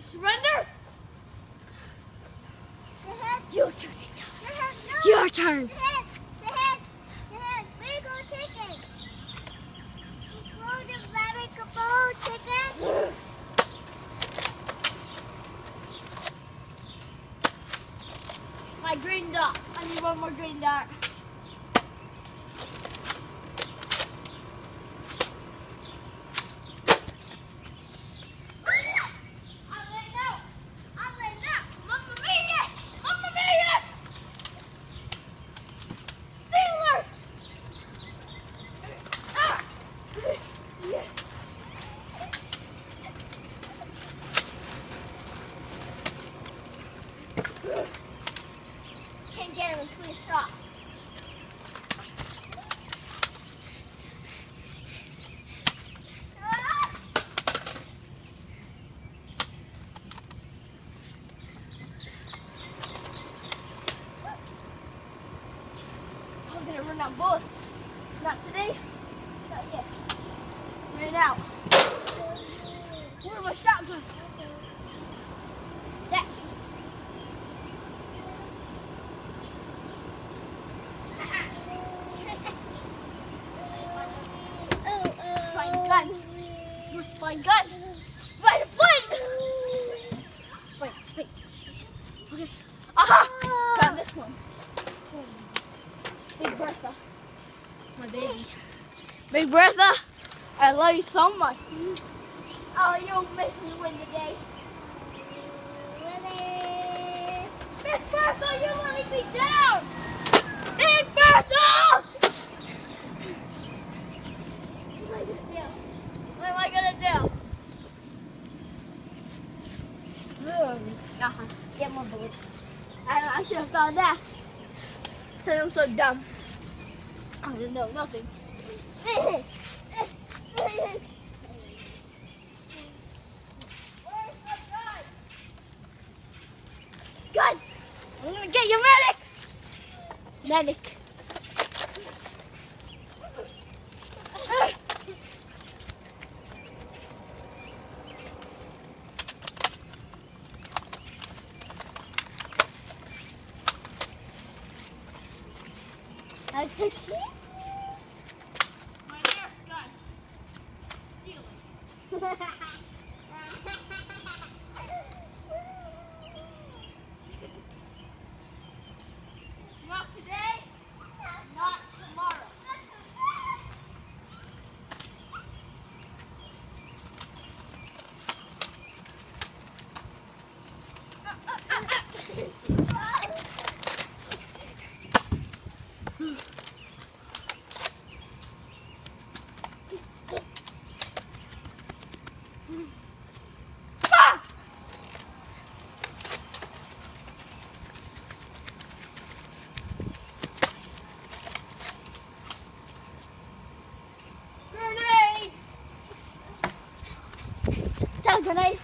Surrender. Your turn. Your turn. Where go chicken? Throw the very bowl chicken. My green dot. I need one more green dot. Can't get him until you stop. I'm gonna run out of bullets. Not today. Not yet. Ran out. Where's my shotgun? That's. Find a gun. You must find a gun. Find a fight. Wait. Okay. Aha! Got this one. Big Bertha. My baby. Big Bertha, I love you so much. Oh, you'll make me win today. Big Bertha, you're letting me down. Big Bertha! What am I gonna do? Get more bullets. I should have thought of that. Since I'm so dumb. I didn't know nothing. Where's my gun? Gun! I'm gonna get you, medic! Medic. I got you. My Nerf gun. Steal it. Not today, not tomorrow. Grenade! Grenade!